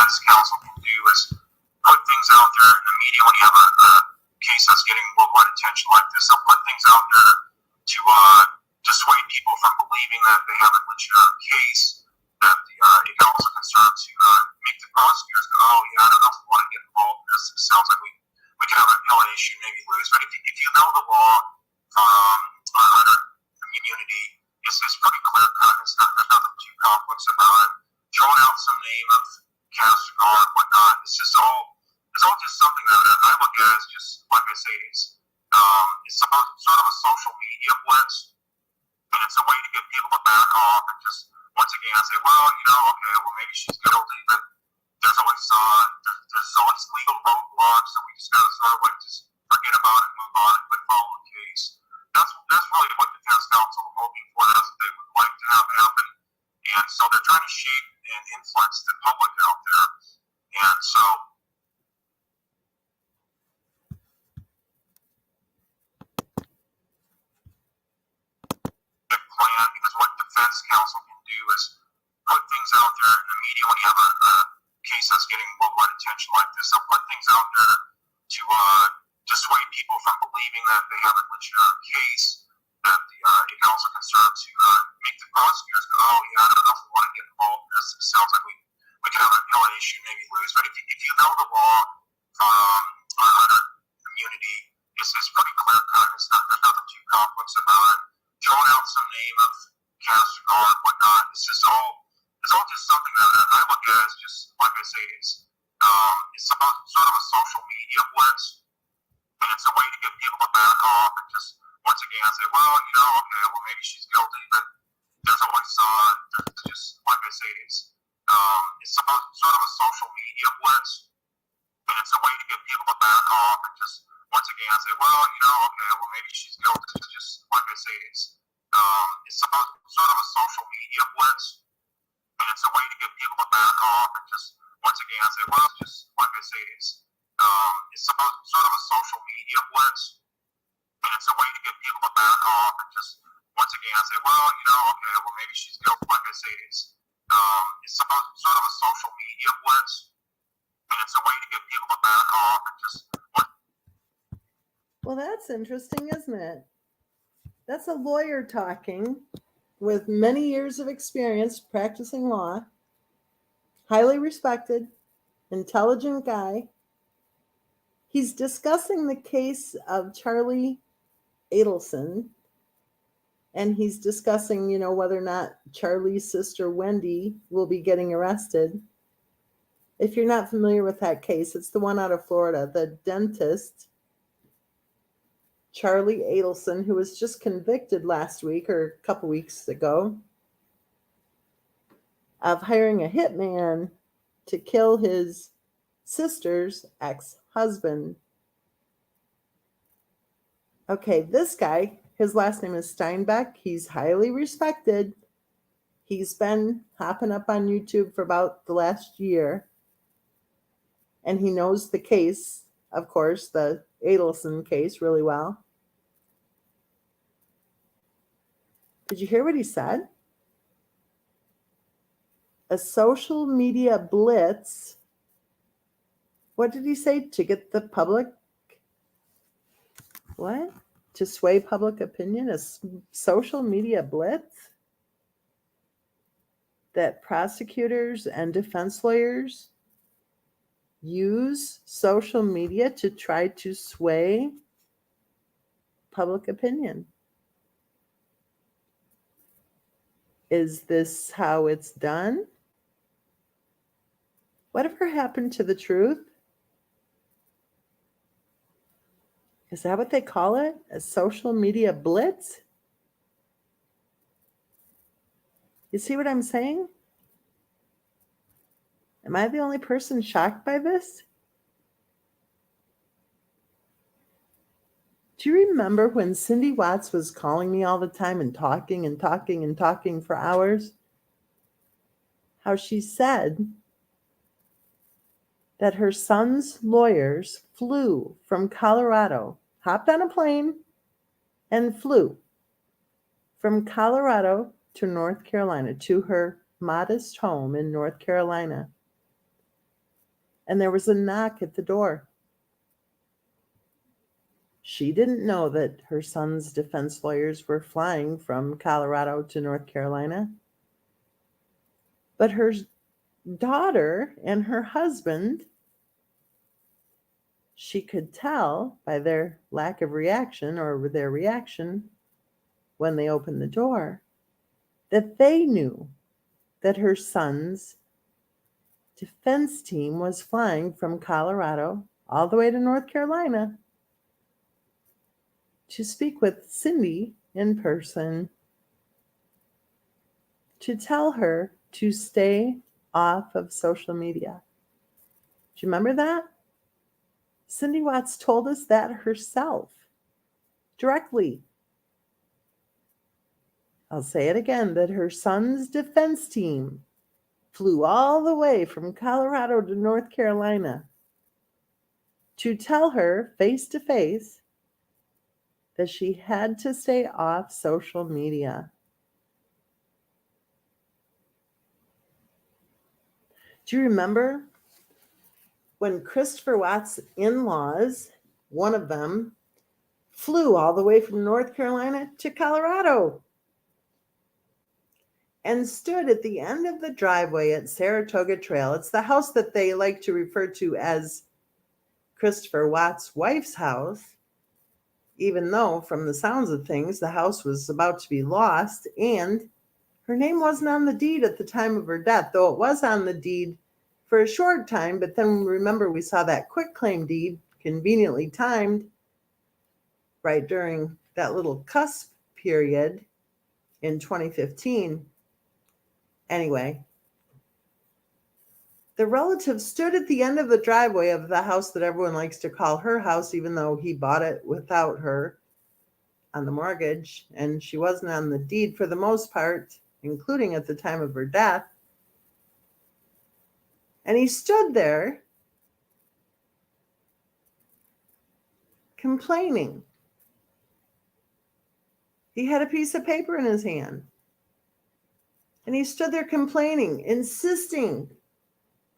defense counsel can do is put things out there in the media when you have a case that's getting worldwide attention like this. They'll put things out there to dissuade people from believing that they have a legitimate case. That it can also concern to make the prosecutors go, oh yeah, I don't want to get involved in this. It sounds like we can have an appellate issue, maybe lose. But if you know the law under immunity, it's pretty clear cut. There's nothing too complex about it. Throwing out some name of Castro and whatnot, it's all just something that I look at as just, like I say, it's sort of a social media blitz, and it's a way to get people to back off and just once again say, well, okay, well maybe she's guilty, but there's always legal roadblocks, and we just gotta sort of like just forget about it, move on, and quit following the case. That's really what defense counsel are hoping for. That's what they would like to have happen, and so they're trying to shape and influence the public out there, and so. Plan, because what defense counsel can do is put things out there in the media when you have a case that's getting worldwide attention like this. They'll put things out there to dissuade people from believing that they have a legitimate case. That it can also concern to make the prosecutors go, oh yeah, I don't know if we want to get involved in this. It sounds like we can have an appellate issue, maybe lose. But if you know the law under immunity, it's pretty clear cut. There's nothing too complex about it. Throwing out some name of Castro and whatnot, it's all just something that I look at as just, like I say, it's sort of a social media blitz, and it's a way to get people to back off and just once again say, well, okay, well maybe she's guilty, but there's always just, like I say, it's sort of a social media blitz, and it's a way to get people to back off and just once again say, well, okay, well maybe she's guilty. It's just, like I say, it's sort of a social media blitz, and it's a way to get people to back off and just once again say, well, just like I say, it's sort of a social media blitz, and it's a way to get people to back off and just once again say, well, okay, well maybe she's guilty. Like I say, it's sort of a social media blitz, and it's a way to get people to back off and just. Well, that's interesting, isn't it? That's a lawyer talking with many years of experience practicing law, highly respected, intelligent guy. He's discussing the case of Charlie Adelson, and he's discussing, whether or not Charlie's sister Wendy will be getting arrested. If you're not familiar with that case, it's the one out of Florida, the dentist Charlie Adelson, who was just convicted last week or a couple weeks ago of hiring a hitman to kill his sister's ex-husband. Okay, this guy, his last name is Steinbeck. He's highly respected. He's been hopping up on YouTube for about the last year. And he knows the case, of course, the Adelson case really well. Did you hear what he said? A social media blitz. What did he say? To get the public? What? To sway public opinion? A social media blitz? That prosecutors and defense lawyers use social media to try to sway public opinion. Is this how it's done? Whatever happened to the truth? Is that what they call it? A social media blitz? You see what I'm saying? Am I the only person shocked by this? Do you remember when Cindy Watts was calling me all the time and talking for hours? How she said that her son's lawyers flew from Colorado, hopped on a plane, and flew from Colorado to North Carolina, to her modest home in North Carolina, and there was a knock at the door. She didn't know that her son's defense lawyers were flying from Colorado to North Carolina. But her daughter and her husband, she could tell by their lack of reaction or their reaction when they opened the door, that they knew that her son's defense team was flying from Colorado all the way to North Carolina to speak with Cindy in person, to tell her to stay off of social media. Do you remember that? Cindy Watts told us that herself, directly. I'll say it again, that her son's defense team flew all the way from Colorado to North Carolina to tell her face to face that she had to stay off social media. Do you remember when Christopher Watts' in-laws, one of them, flew all the way from North Carolina to Colorado and stood at the end of the driveway at Saratoga Trail? It's the house that they like to refer to as Christopher Watts' wife's house, even though from the sounds of things, the house was about to be lost and her name wasn't on the deed at the time of her death, though it was on the deed for a short time. But then remember, we saw that quitclaim deed conveniently timed right during that little cusp period in 2015. Anyway, the relative stood at the end of the driveway of the house that everyone likes to call her house, even though he bought it without her on the mortgage, and she wasn't on the deed for the most part, including at the time of her death. And he stood there complaining. He had a piece of paper in his hand. And he stood there complaining, insisting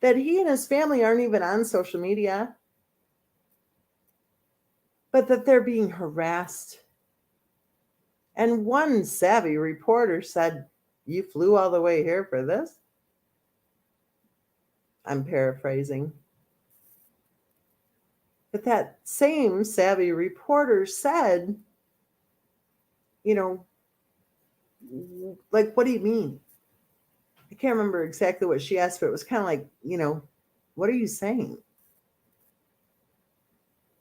that he and his family aren't even on social media, but that they're being harassed. And one savvy reporter said, "You flew all the way here for this?" I'm paraphrasing. But that same savvy reporter said, like, what do you mean? I can't remember exactly what she asked, but it was kind of like, what are you saying?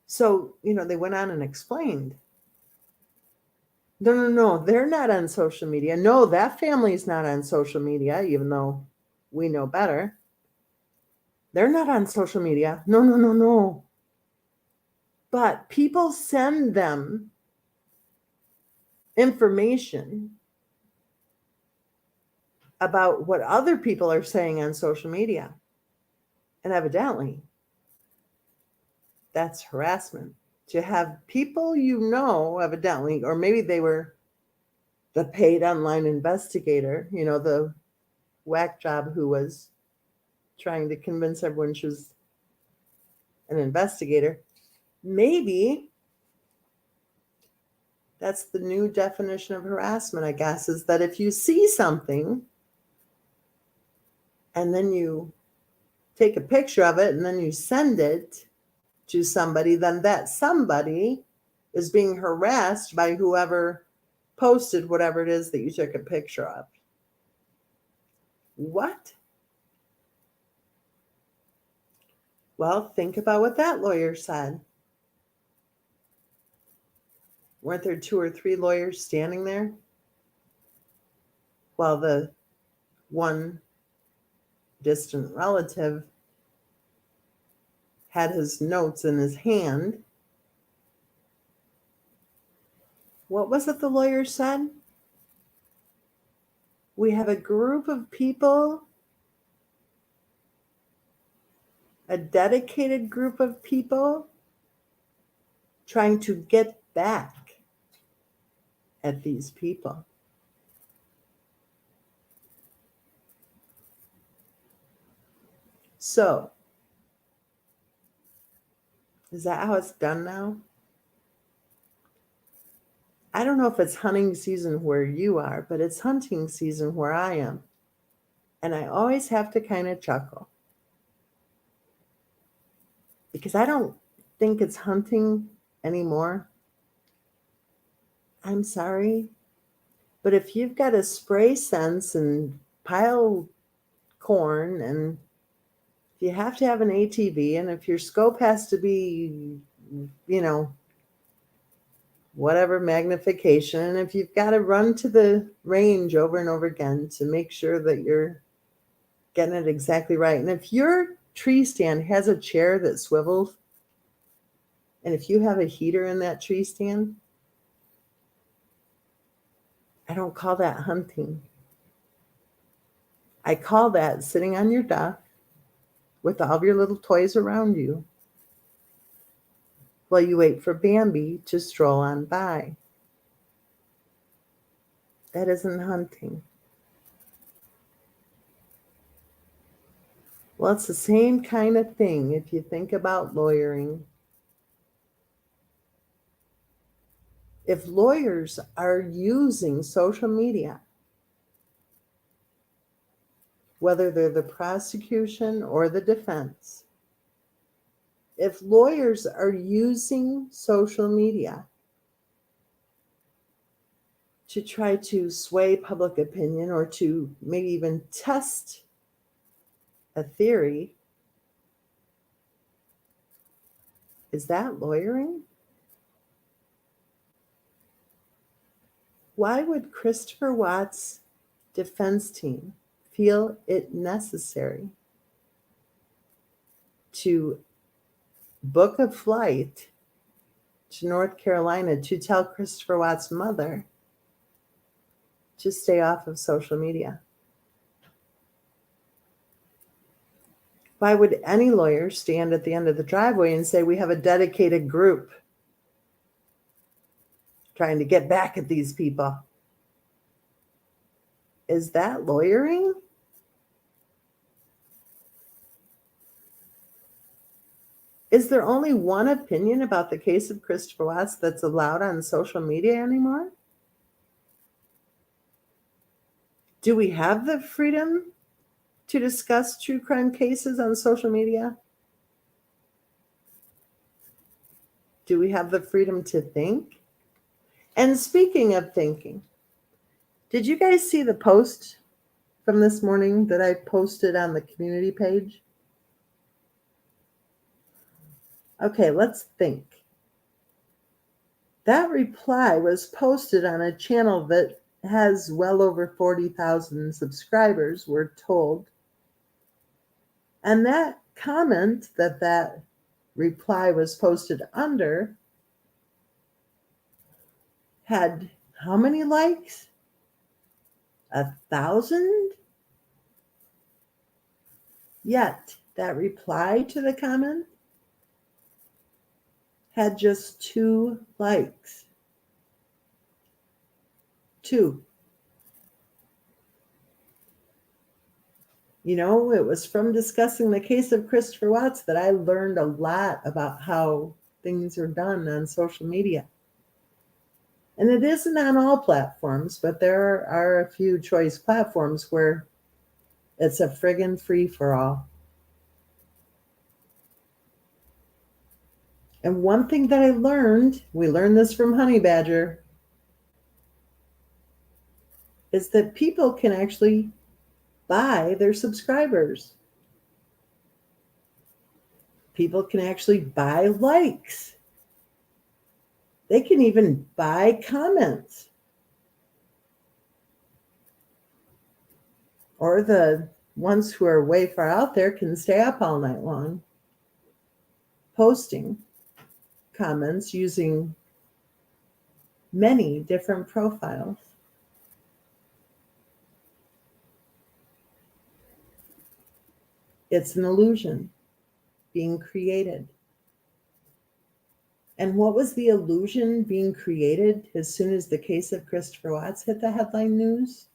So, they went on and explained. No, they're not on social media. No, that family's not on social media, even though we know better. They're not on social media. No. But people send them information about what other people are saying on social media. And evidently, that's harassment. To have people evidently, or maybe they were the paid online investigator, the whack job who was trying to convince everyone she was an investigator. Maybe that's the new definition of harassment, I guess, is that if you see something and then you take a picture of it and then you send it to somebody, then that somebody is being harassed by whoever posted whatever it is that you took a picture of. What? Well, think about what that lawyer said. Weren't there 2 or 3 lawyers standing there while the one distant relative had his notes in his hand? What was it the lawyer said? We have a group of people, a dedicated group of people trying to get back at these people. So, Is that how it's done now? I don't know if it's hunting season where you are, but it's hunting season where I am. And I always have to kind of chuckle because I don't think it's hunting anymore. I'm sorry. But if you've got to spray scents and pile corn, and if you have to have an ATV, and if your scope has to be, whatever magnification, and if you've got to run to the range over and over again to make sure that you're getting it exactly right. And if your tree stand has a chair that swivels, and if you have a heater in that tree stand, I don't call that hunting. I call that sitting on your duff with all of your little toys around you while you wait for Bambi to stroll on by. That isn't hunting. Well, it's the same kind of thing if you think about lawyering. If lawyers are using social media, whether they're the prosecution or the defense, if lawyers are using social media to try to sway public opinion or to maybe even test a theory, is that lawyering? Why would Christopher Watts' defense team feel it necessary to book a flight to North Carolina to tell Christopher Watts' mother to stay off of social media? Why would any lawyer stand at the end of the driveway and say, we have a dedicated group trying to get back at these people? Is that lawyering? Is there only one opinion about the case of Christopher Watts that's allowed on social media anymore? Do we have the freedom to discuss true crime cases on social media? Do we have the freedom to think? And speaking of thinking, did you guys see the post from this morning that I posted on the community page? Okay, let's think. That reply was posted on a channel that has well over 40,000 subscribers, we're told. And that comment that reply was posted under had how many likes? 1,000? Yet that reply to the comment had just 2 likes. 2. It was from discussing the case of Christopher Watts that I learned a lot about how things are done on social media. And it isn't on all platforms, but there are a few choice platforms where it's a friggin' free-for-all. And one thing that I learned, we learned this from Honey Badger, is that people can actually buy their subscribers. People can actually buy likes. They can even buy comments. Or the ones who are way far out there can stay up all night long posting comments using many different profiles. It's an illusion being created. And what was the illusion being created as soon as the case of Christopher Watts hit the headline news?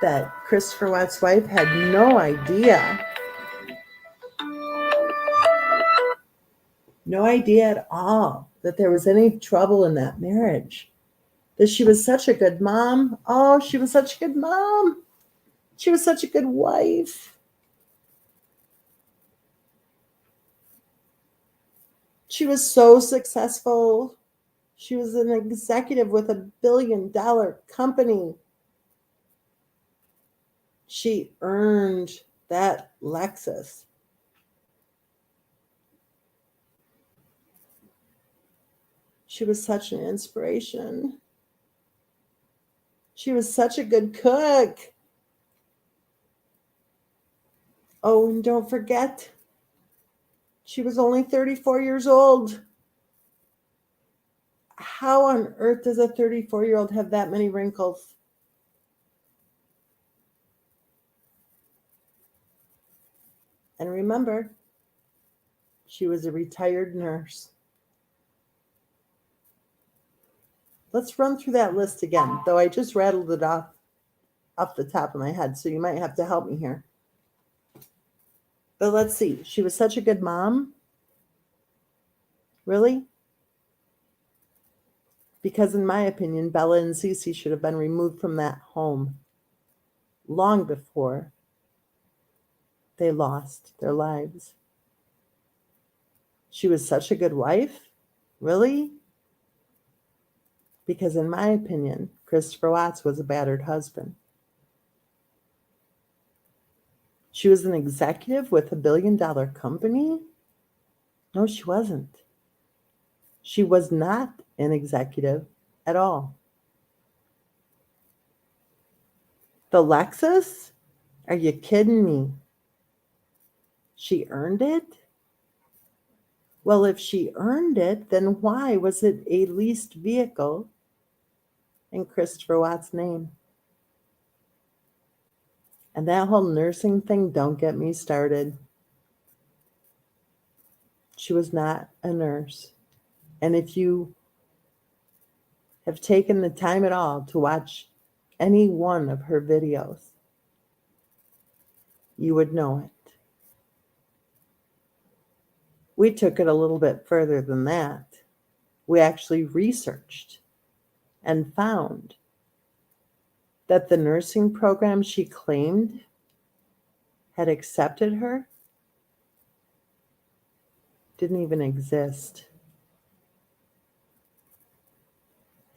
That Christopher Watts' wife had no idea no idea at all that there was any trouble in that marriage. That she was such a good mom. Oh, she was such a good mom. She was such a good wife. She was so successful. She was an executive with $1 billion company. She earned that Lexus. She was such an inspiration. She was such a good cook. Oh, and don't forget, she was only 34 years old. How on earth does a 34-year-old have that many wrinkles? And remember, she was a retired nurse. Let's run through that list again, though I just rattled it off the top of my head, so you might have to help me here. But let's see. She was such a good mom. Really? Because in my opinion, Bella and Cece should have been removed from that home long before they lost their lives. She was such a good wife. Really? Because in my opinion, Christopher Watts was a battered husband. She was an executive with $1 billion company? No, she wasn't. She was not an executive at all. The Lexus? Are you kidding me? She earned it? Well, if she earned it, then why was it a leased vehicle in Christopher Watts' name? And that whole nursing thing, don't get me started. She was not a nurse. And if you have taken the time at all to watch any one of her videos, you would know it. We took it a little bit further than that. We actually researched and found that the nursing program she claimed had accepted her didn't even exist.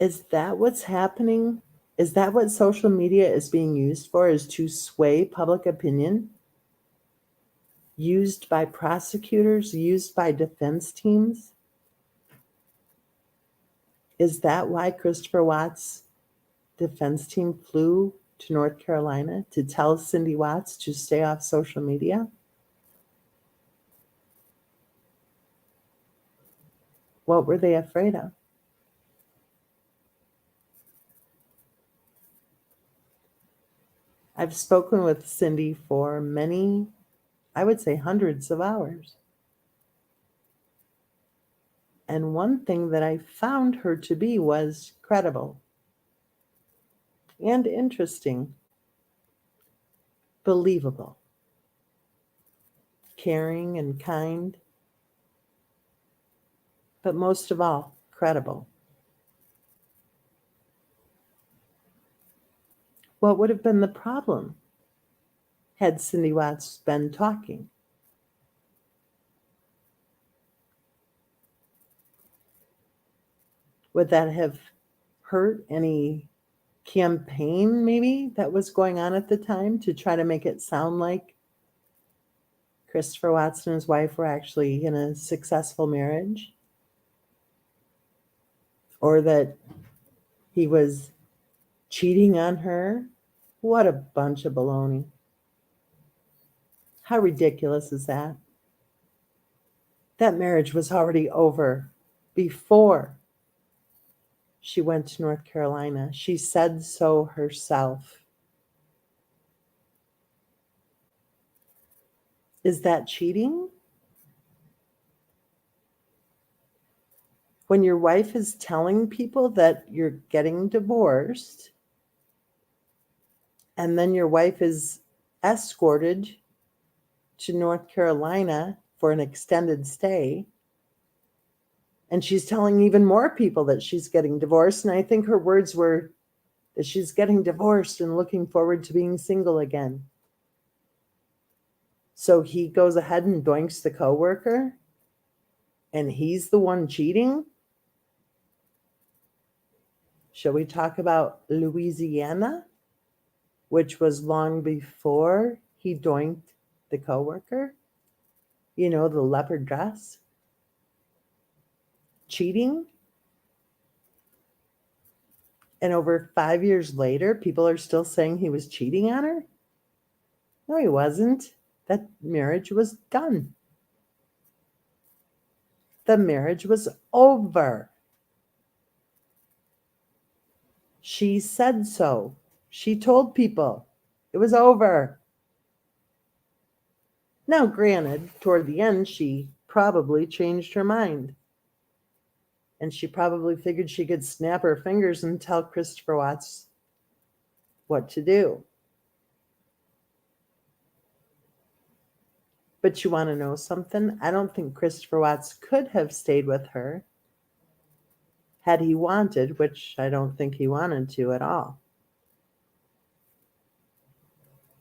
Is that what's happening? Is that what social media is being used for, is to sway public opinion? Used by prosecutors, used by defense teams? Is that why Christopher Watts' defense team flew to North Carolina to tell Cindy Watts to stay off social media? What were they afraid of? I've spoken with Cindy for many, I would say hundreds of hours. And one thing that I found her to be was credible and interesting, believable, caring and kind, but most of all, credible. What would have been the problem had Cindy Watts been talking? Would that have hurt any campaign maybe that was going on at the time to try to make it sound like Christopher Watts and his wife were actually in a successful marriage? Or that he was cheating on her? What a bunch of baloney. How ridiculous is that? That marriage was already over before she went to North Carolina. She said so herself. Is that cheating? When your wife is telling people that you're getting divorced, and then your wife is escorted to North Carolina for an extended stay, And she's telling even more people that she's getting divorced. And I think her words were that she's getting divorced and looking forward to being single again. So he goes ahead and doinks the coworker, and he's the one cheating. Shall we talk about Louisiana, which was long before he doinked the coworker? You know, the leopard dress. Cheating. And over 5 years later, people are still saying he was cheating on her? No, he wasn't. That marriage was done. The marriage was over. She said so. She told people it was over. Now, granted, toward the end, she probably changed her mind. And she probably figured she could snap her fingers and tell Christopher Watts what to do. But you want to know something? I don't think Christopher Watts could have stayed with her had he wanted, which I don't think he wanted to at all.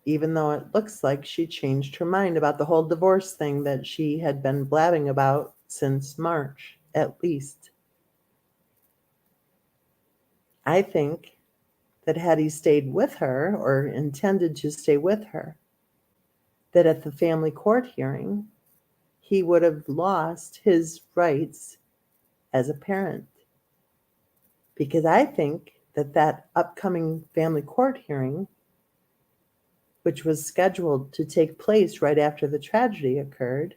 Even though it looks like she changed her mind about the whole divorce thing that she had been blabbing about since March, at least. I think that had he stayed with her or intended to stay with her, that at the family court hearing, he would have lost his rights as a parent. Because I think that that upcoming family court hearing, which was scheduled to take place right after the tragedy occurred,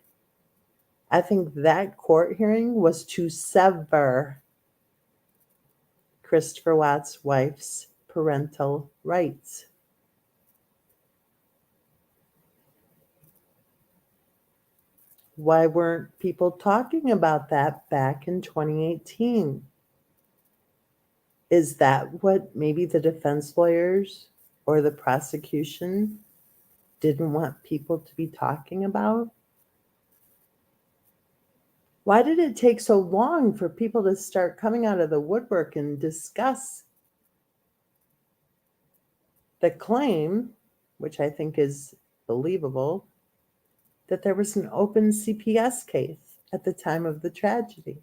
I think that court hearing was to sever Christopher Watts' wife's parental rights. Why weren't people talking about that back in 2018? Is that what maybe the defense lawyers or the prosecution didn't want people to be talking about? Why did it take so long for people to start coming out of the woodwork and discuss the claim, which I think is believable, that there was an open CPS case at the time of the tragedy?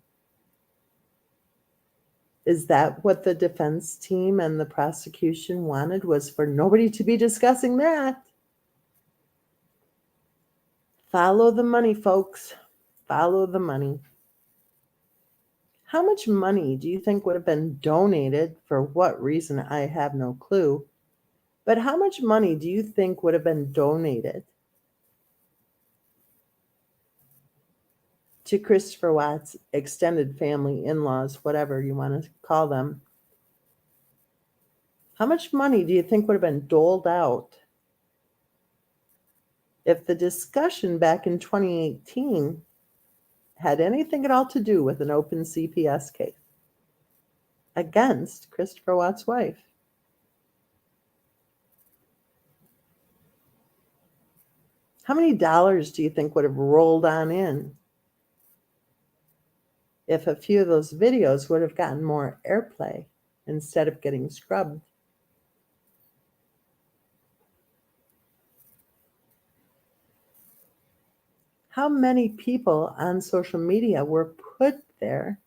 Is that what the defense team and the prosecution wanted, was for nobody to be discussing that? Follow the money, folks. Follow the money. How much money do you think would have been donated? For what reason, I have no clue. But how much money do you think would have been donated to Christopher Watts' extended family, in-laws, whatever you want to call them? How much money do you think would have been doled out if the discussion back in 2018 had anything at all to do with an open CPS case against Christopher Watts' wife? How many dollars do you think would have rolled on in if a few of those videos would have gotten more airplay instead of getting scrubbed? How many people on social media were put there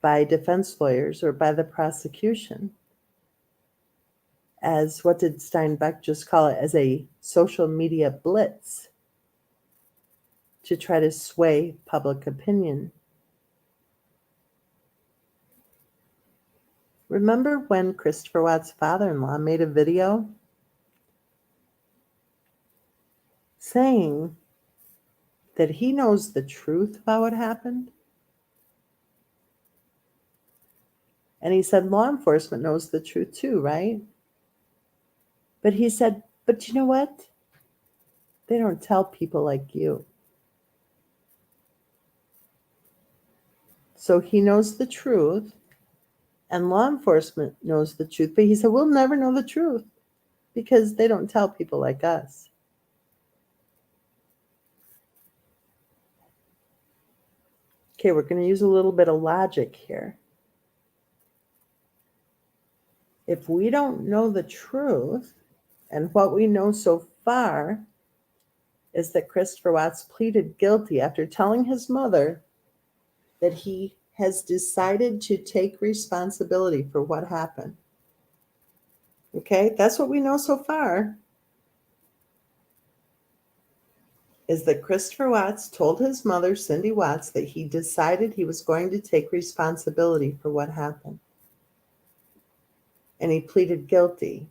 by defense lawyers or by the prosecution as, what did Steinbeck just call it, as a social media blitz to try to sway public opinion? Remember when Christopher Watts' father-in-law made a video saying that he knows the truth about what happened? And he said law enforcement knows the truth too, right? But he said, but you know what? They don't tell people like you. So he knows the truth, and law enforcement knows the truth. But he said, we'll never know the truth because they don't tell people like us. Okay, we're going to use a little bit of logic here. If we don't know the truth, and what we know so far is that Christopher Watts pleaded guilty after telling his mother that he has decided to take responsibility for what happened. Okay, that's what we know so far, is that Christopher Watts told his mother, Cindy Watts, that he decided he was going to take responsibility for what happened. And he pleaded guilty.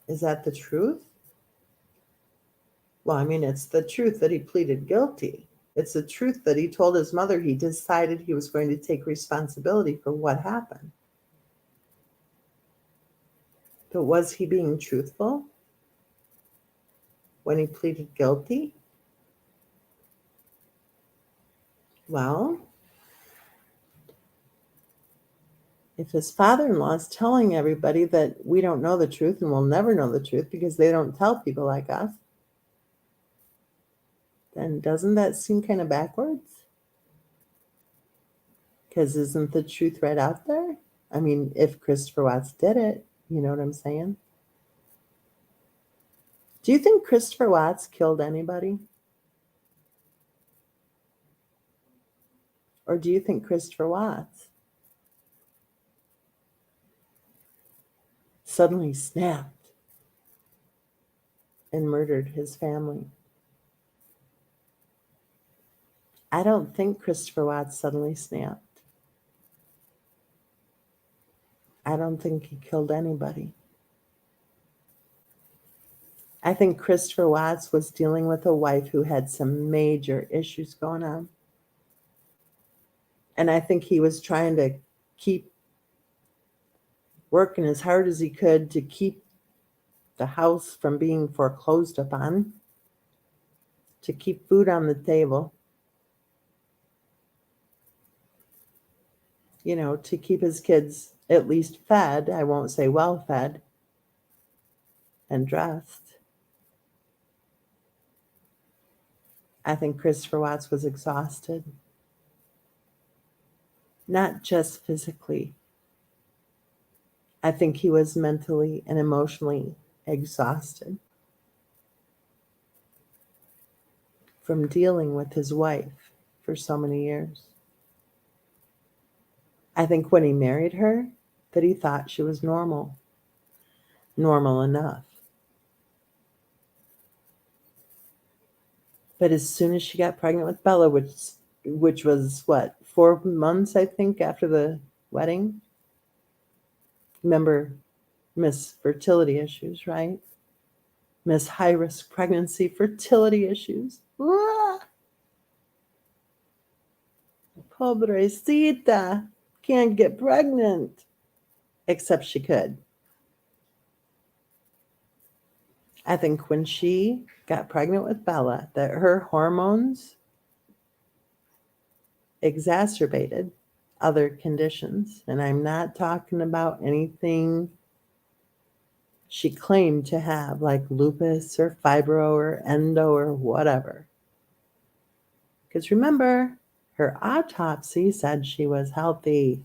Is that the truth? Well, I mean, it's the truth that he pleaded guilty. It's the truth that he told his mother he decided he was going to take responsibility for what happened. But was he being truthful when he pleaded guilty? Well, if his father-in-law is telling everybody that we don't know the truth and we'll never know the truth because they don't tell people like us, then doesn't that seem kind of backwards? Because isn't the truth right out there? I mean, if Christopher Watts did it, you know what I'm saying? Do you think Christopher Watts killed anybody? Or do you think Christopher Watts suddenly snapped and murdered his family? I don't think Christopher Watts suddenly snapped. I don't think he killed anybody. I think Christopher Watts was dealing with a wife who had some major issues going on. And I think he was trying to keep working as hard as he could to keep the house from being foreclosed upon, to keep food on the table, you know, to keep his kids at least fed. I won't say well fed and dressed. I think Christopher Watts was exhausted, not just physically. I think he was mentally and emotionally exhausted from dealing with his wife for so many years. I think when he married her, that he thought she was normal enough. But as soon as she got pregnant with Bella, which was what, 4 months, I think, after the wedding. Remember, Miss Fertility Issues, right? Miss High Risk Pregnancy Fertility Issues. Ah! Pobrecita can't get pregnant, except she could. I think when she got pregnant with Bella, that her hormones exacerbated other conditions. And I'm not talking about anything she claimed to have, like lupus or fibro or endo or whatever. Because remember, her autopsy said she was healthy.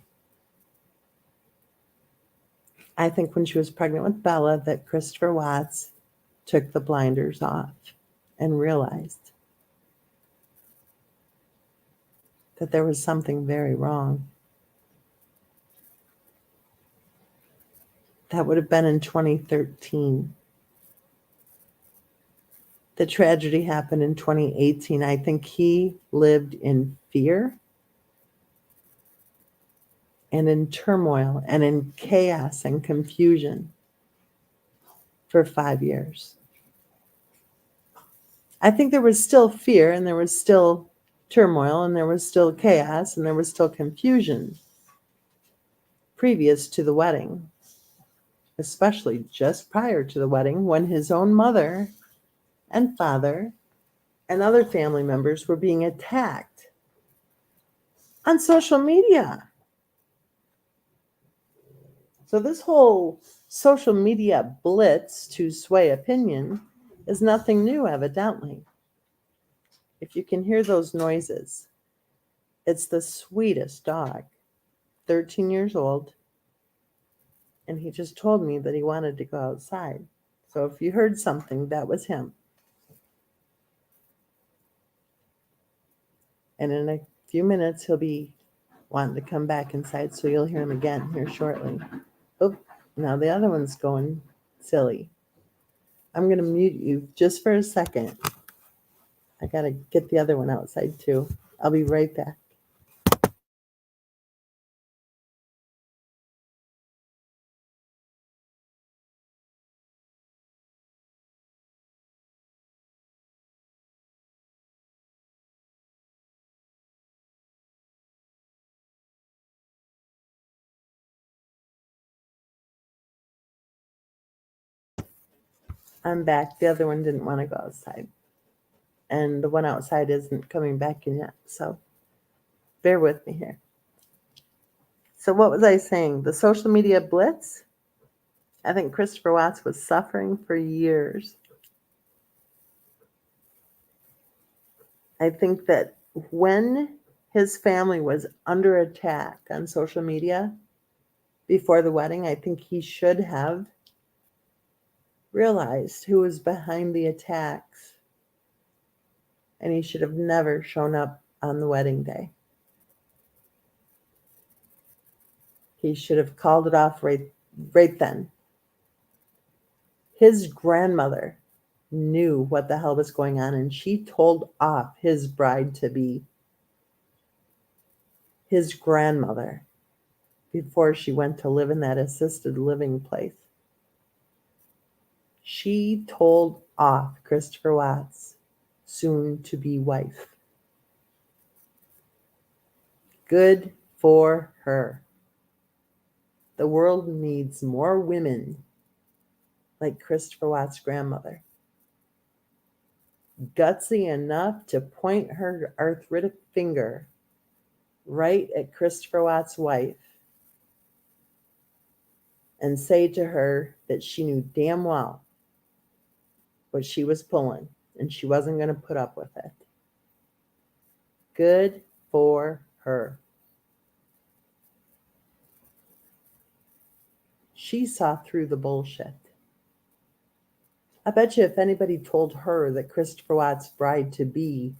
I think when she was pregnant with Bella, that Christopher Watts took the blinders off and realized that there was something very wrong. That would have been in 2013. The tragedy happened in 2018. I think he lived in fear and in turmoil and in chaos and confusion for 5 years. I think there was still fear and there was still turmoil and there was still chaos and there was still confusion previous to the wedding, especially just prior to the wedding, when his own mother and father and other family members were being attacked on social media. So this whole social media blitz to sway opinion is nothing new, evidently. If you can hear those noises, it's the sweetest dog, 13 years old, and he just told me that he wanted to go outside. So if you heard something, that was him. And in a few minutes, he'll be wanting to come back inside, so you'll hear him again here shortly. Oh, now the other one's going silly. I'm going to mute you just for a second. I got to get the other one outside too. I'll be right back. I'm back. The other one didn't want to go outside. And the one outside isn't coming back in yet. So bear with me here. So what was I saying? The social media blitz? I think Christopher Watts was suffering for years. I think that when his family was under attack on social media before the wedding, I think he should have realized who was behind the attacks. And he should have never shown up on the wedding day. He should have called it off right then. His grandmother knew what the hell was going on, and she told off his bride-to-be, his grandmother, before she went to live in that assisted living place. She told off Christopher Watts' soon-to-be wife. Good for her. The world needs more women like Christopher Watts' grandmother. Gutsy enough to point her arthritic finger right at Christopher Watts' wife and say to her that she knew damn well what she was pulling and she wasn't going to put up with it. Good for her. She saw through the bullshit. I bet you if anybody told her that Christopher Watts' bride-to-be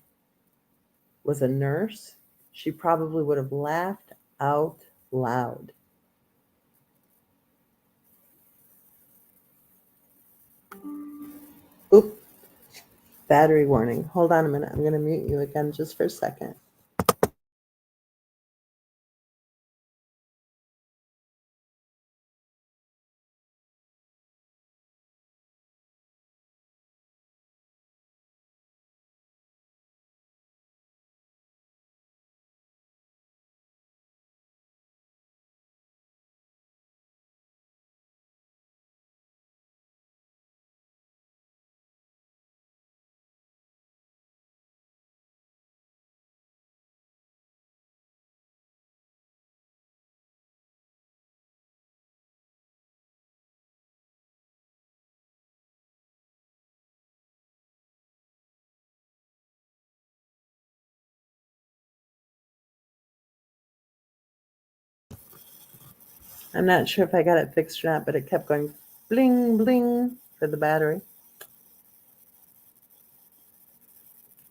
was a nurse, she probably would have laughed out loud. Oop. Battery warning. Hold on a minute. I'm going to mute you again just for a second. I'm not sure if I got it fixed or not, but it kept going bling, bling for the battery.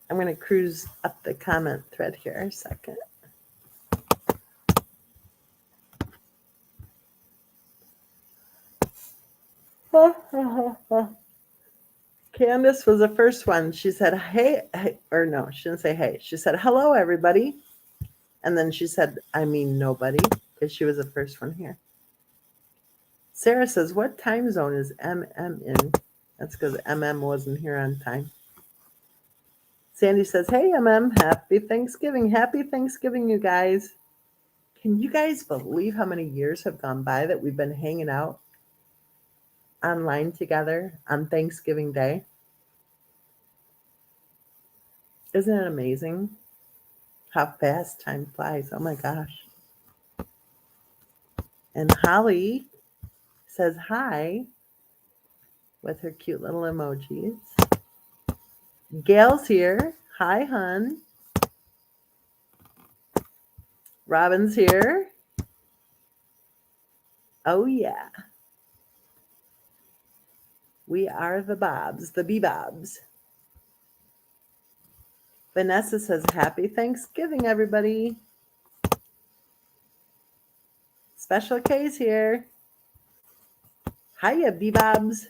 I'm going to cruise up the comment thread here a second. Candace was the first one. She said, hey, or no, she didn't say hey. She said, hello, everybody. And then she said, I mean nobody, because she was the first one here. Sarah says, what time zone is MM in? That's because MM wasn't here on time. Sandy says, hey, MM, happy Thanksgiving. Happy Thanksgiving, you guys. Can you guys believe how many years have gone by that we've been hanging out online together on Thanksgiving Day? Isn't it amazing how fast time flies? Oh my gosh. And Holly says hi with her cute little emojis. Gail's here. Hi, hun. Robin's here. Oh, yeah. We are the Bobs, the Bebobs. Vanessa says, Happy Thanksgiving, everybody. Special K's here. Hiya, Bebobs.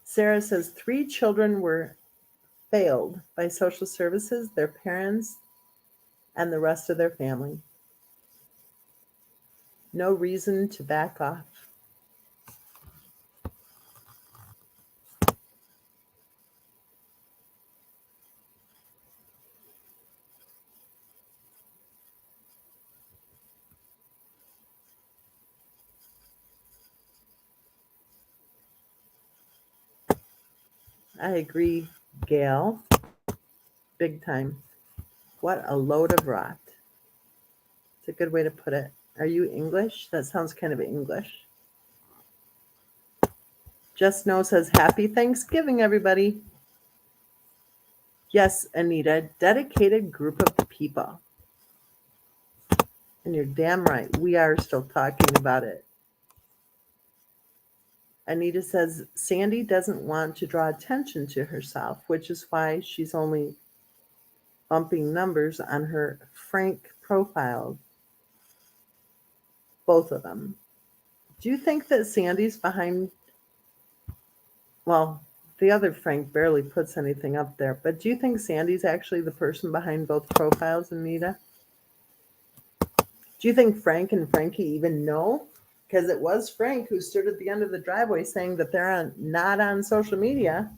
Sarah says, 3 children were failed by social services, their parents, and the rest of their family. No reason to back off. I agree, Gail. Big time. What a load of rot. It's a good way to put it. Are you English? That sounds kind of English. Just Know says, Happy Thanksgiving, everybody. Yes, Anita, dedicated group of people. And you're damn right. We are still talking about it. Anita says, Sandy doesn't want to draw attention to herself, which is why she's only bumping numbers on her Frank profile. Both of them. Do you think that Sandy's behind? Well, the other Frank barely puts anything up there, but do you think Sandy's actually the person behind both profiles, Anita? Do you think Frank and Frankie even know? Because it was Frank who stood at the end of the driveway saying that they're not on social media.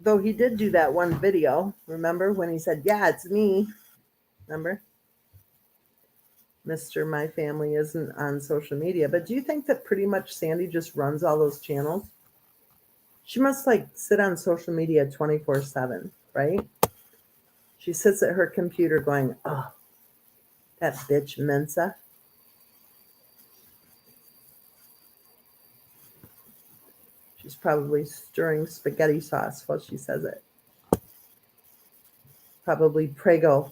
Though he did do that one video, remember, when he said, yeah, it's me. Remember? Mr. My Family isn't on social media. But do you think that pretty much Sandy just runs all those channels? She must like sit on social media 24/7, right? She sits at her computer going, oh, that bitch Mensa. She's probably stirring spaghetti sauce while she says it. Probably Prego.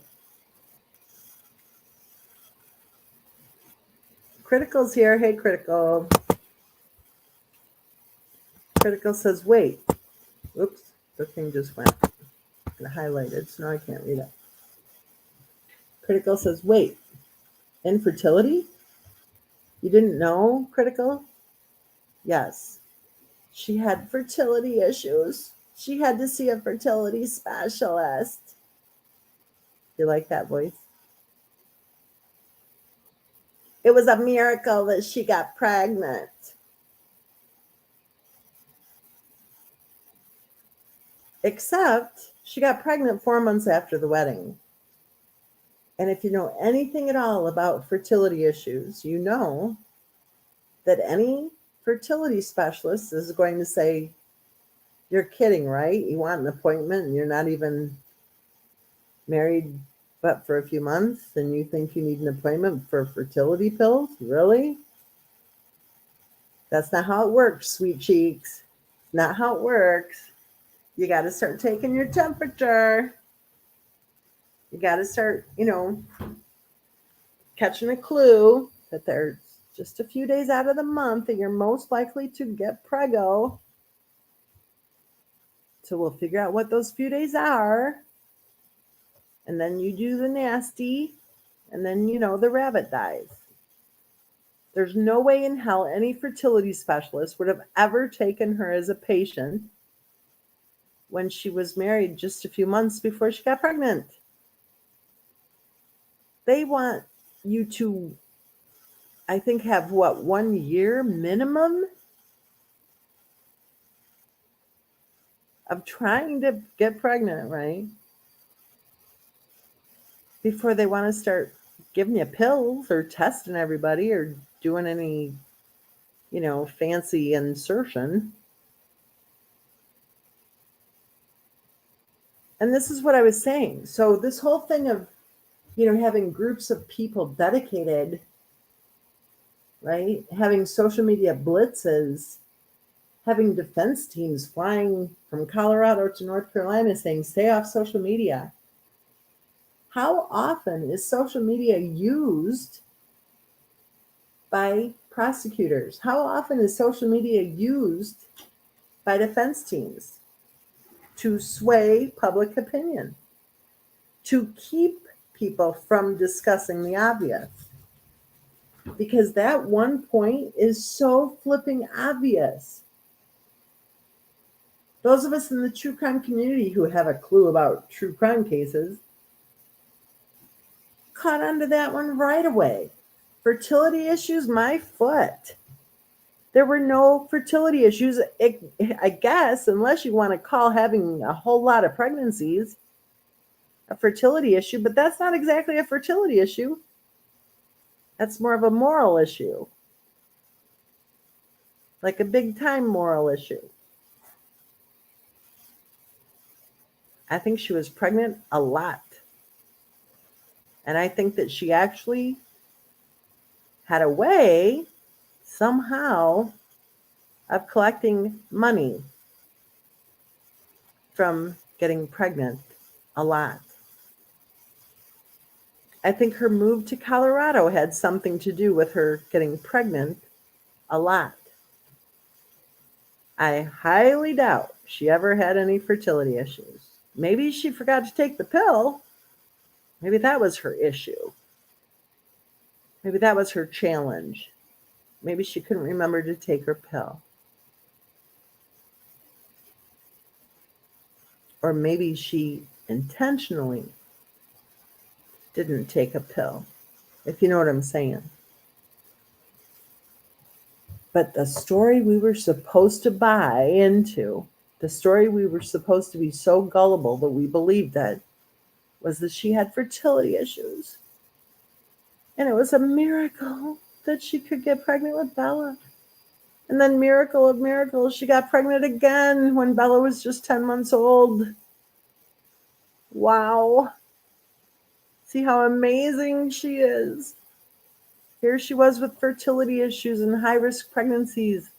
Critical's here. Hey, Critical. Critical says, wait. Oops, the thing just went highlighted, so now I can't read it. Critical says, wait, infertility? You didn't know, Critical? Yes. She had fertility issues. She had to see a fertility specialist. You like that voice? It was a miracle that she got pregnant. Except she got pregnant 4 months after the wedding. And if you know anything at all about fertility issues, you know that any fertility specialist is going to say, you're kidding, right? You want an appointment and you're not even married but for a few months and you think you need an appointment for fertility pills? Really? That's not how it works, sweet cheeks. Not how it works. You got to start taking your temperature. You got to start, catching a clue that there's just a few days out of the month that you're most likely to get preggo. So we'll figure out what those few days are. And then you do the nasty. And then, the rabbit dies. There's no way in hell any fertility specialist would have ever taken her as a patient when she was married just a few months before she got pregnant. They want you to, I think, have 1 year minimum of trying to get pregnant, right? Before they want to start giving you pills or testing everybody or doing any, fancy insertion. And this is what I was saying. So this whole thing of, having groups of people dedicated right? Having social media blitzes, having defense teams flying from Colorado to North Carolina saying, stay off social media. How often is social media used by prosecutors? How often is social media used by defense teams to sway public opinion, to keep people from discussing the obvious? Because that one point is so flipping obvious. Those of us in the true crime community who have a clue about true crime cases caught onto that one right away. Fertility issues, my foot. There were no fertility issues, I guess, unless you want to call having a whole lot of pregnancies a fertility issue, but that's not exactly a fertility issue. That's more of a moral issue, like a big time moral issue. I think she was pregnant a lot. And I think that she actually had a way somehow of collecting money from getting pregnant a lot. I think her move to Colorado had something to do with her getting pregnant a lot. I highly doubt she ever had any fertility issues. Maybe she forgot to take the pill. Maybe that was her issue. Maybe that was her challenge. Maybe she couldn't remember to take her pill. Or maybe she intentionally didn't take a pill, if you know what I'm saying. But the story we were supposed to buy into, the story we were supposed to be so gullible that we believed that, was that she had fertility issues. And it was a miracle that she could get pregnant with Bella. And then, miracle of miracles, she got pregnant again when Bella was just 10 months old. Wow. See how amazing she is. Here she was with fertility issues and high-risk pregnancies.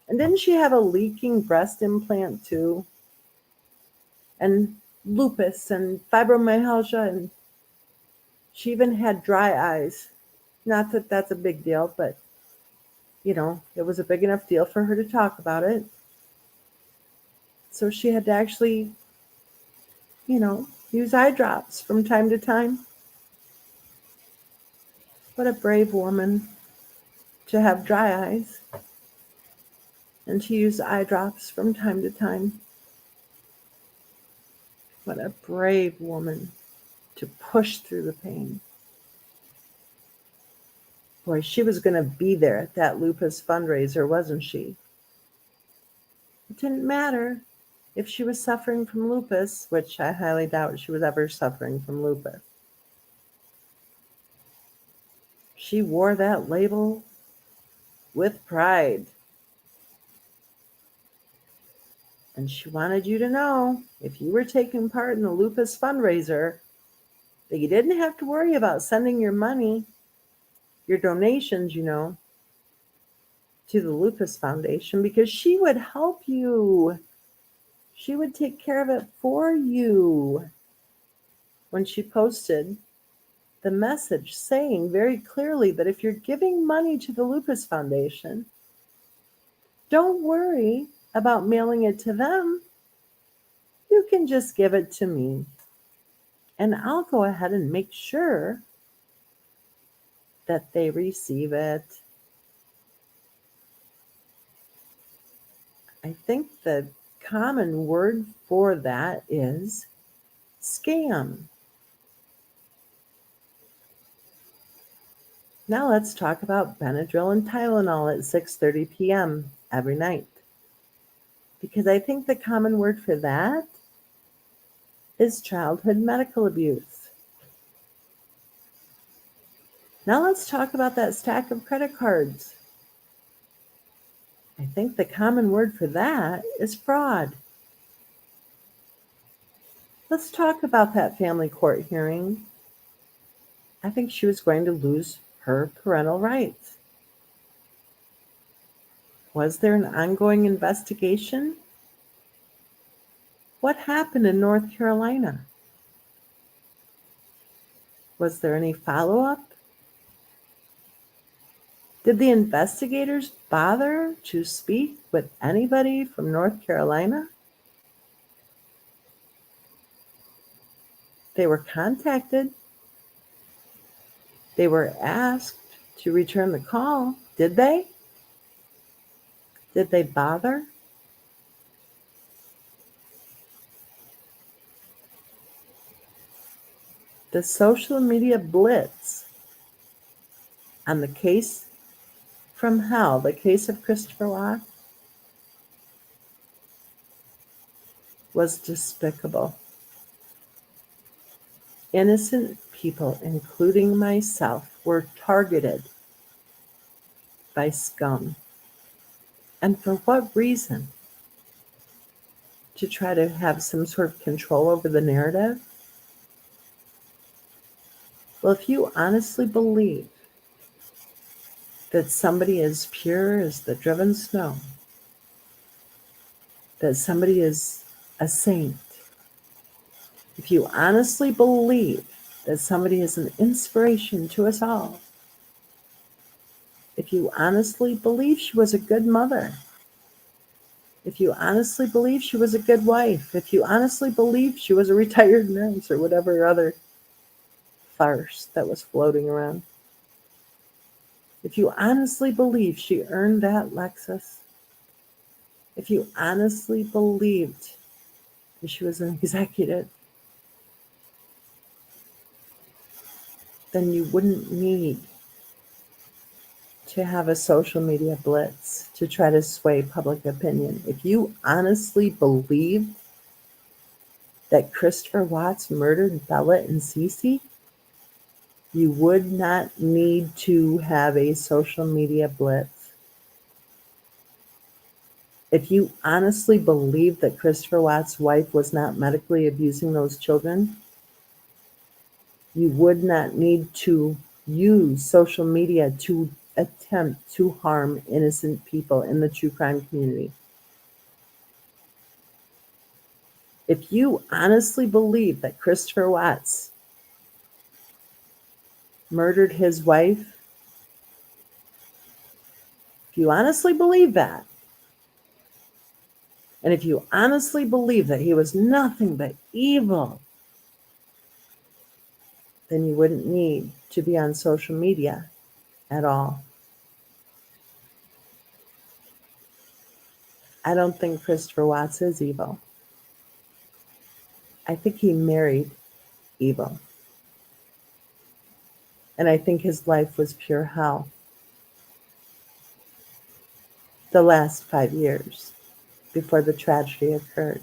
And didn't she have a leaking breast implant too? And lupus and fibromyalgia, and she even had dry eyes. Not that that's a big deal, but, it was a big enough deal for her to talk about it. So she had to actually, use eye drops from time to time. What a brave woman to have dry eyes and to use eye drops from time to time. What a brave woman to push through the pain. Boy, she was going to be there at that lupus fundraiser, wasn't she? It didn't matter if she was suffering from lupus, which I highly doubt she was ever suffering from lupus. She wore that label with pride. And she wanted you to know, if you were taking part in the lupus fundraiser, that you didn't have to worry about sending your money, your donations, to the Lupus Foundation, because she would help you. She would take care of it for you. When she posted the message saying very clearly that if you're giving money to the Lupus Foundation, don't worry about mailing it to them. You can just give it to me, and I'll go ahead and make sure that they receive it. I think the common word for that is scam. Now let's talk about Benadryl and Tylenol at 6:30 p.m. every night. Because I think the common word for that is childhood medical abuse. Now let's talk about that stack of credit cards. I think the common word for that is fraud. Let's talk about that family court hearing. I think she was going to lose her parental rights. Was there an ongoing investigation? What happened in North Carolina? Was there any follow-up? Did the investigators bother to speak with anybody from North Carolina? They were contacted. They were asked to return the call. Did they? Did they bother? The social media blitz on the case from hell, the case of Christopher Watts, was despicable. Innocent people, including myself, were targeted by scum. And for what reason? To try to have some sort of control over the narrative? Well, if you honestly believe that somebody is pure as the driven snow, that somebody is a saint, if you honestly believe that somebody is an inspiration to us all, if you honestly believe she was a good mother, if you honestly believe she was a good wife, if you honestly believe she was a retired nurse or whatever other farce that was floating around, if you honestly believe she earned that Lexus, if you honestly believed that she was an executive, then you wouldn't need to have a social media blitz to try to sway public opinion. If you honestly believed that Christopher Watts murdered Bella and Cece, you would not need to have a social media blitz. If you honestly believe that Christopher Watts' wife was not medically abusing those children, you would not need to use social media to attempt to harm innocent people in the true crime community. If you honestly believe that Christopher Watts murdered his wife, if you honestly believe that, and if you honestly believe that he was nothing but evil, then you wouldn't need to be on social media at all. I don't think Christopher Watts is evil. I think he married evil. And I think his life was pure hell the last 5 years before the tragedy occurred.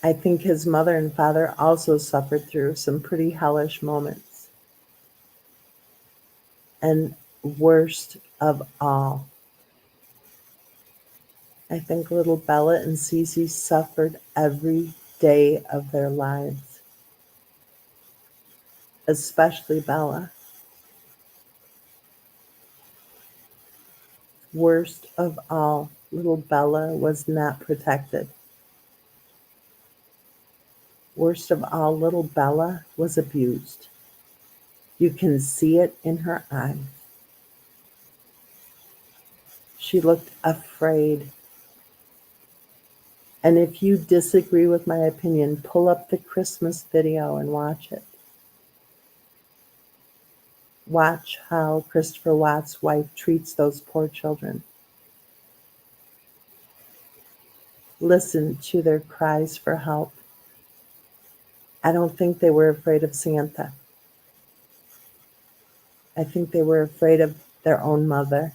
I think his mother and father also suffered through some pretty hellish moments. And worst of all, I think little Bella and Cece suffered every day of their lives, especially Bella. Worst of all, little Bella was not protected. Worst of all, little Bella was abused. You can see it in her eyes. She looked afraid. And if you disagree with my opinion, pull up the Christmas video and watch it. Watch how Christopher Watts' wife treats those poor children. Listen to their cries for help. I don't think they were afraid of Santa. I think they were afraid of their own mother.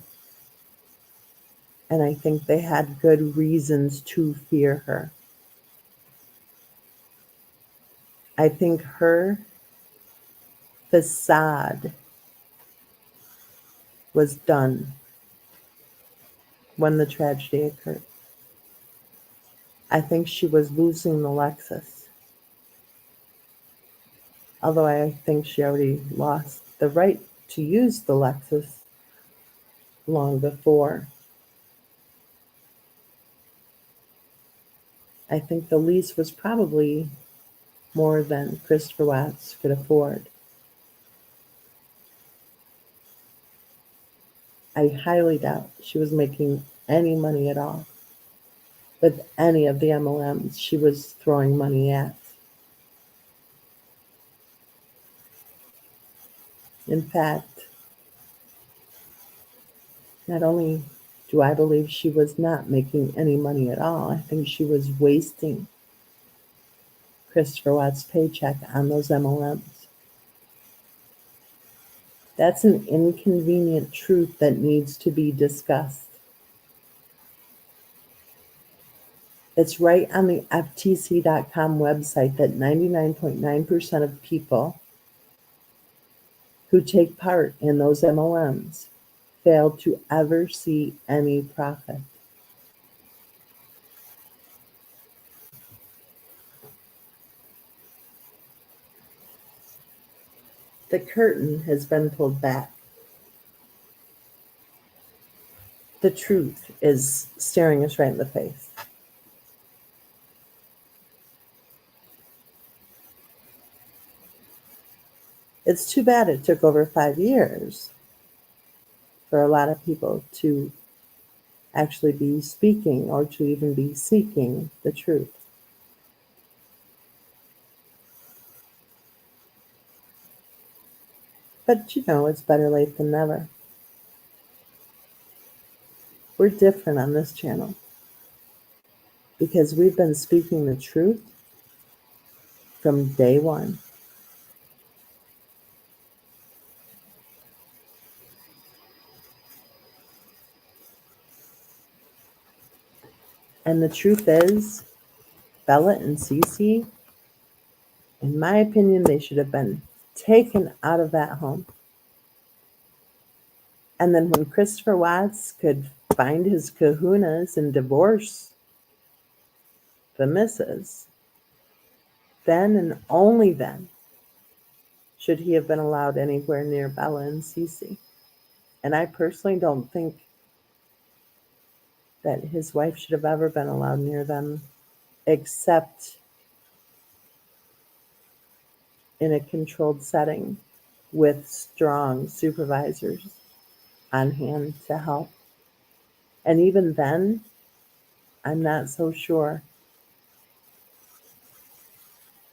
And I think they had good reasons to fear her. I think her facade was done when the tragedy occurred. I think she was losing the Lexus. Although I think she already lost the right to use the Lexus long before. I think the lease was probably more than Christopher Watts could afford. I highly doubt she was making any money at all with any of the MLMs she was throwing money at. In fact, not only do I believe she was not making any money at all, I think she was wasting Christopher Watts' paycheck on those MLMs. That's an inconvenient truth that needs to be discussed. It's right on the FTC.com website that 99.9% of people who take part in those MLMs fail to ever see any profit. The curtain has been pulled back. The truth is staring us right in the face. It's too bad it took over 5 years for a lot of people to actually be speaking or to even be seeking the truth. But it's better late than never. We're different on this channel because we've been speaking the truth from day one. And the truth is, Bella and Cece, in my opinion, they should have been taken out of that home. And then when Christopher Watts could find his kahunas and divorce the missus, then and only then should he have been allowed anywhere near Bella and Cece. And I personally don't think that his wife should have ever been allowed near them, except in a controlled setting with strong supervisors on hand to help. And even then, I'm not so sure.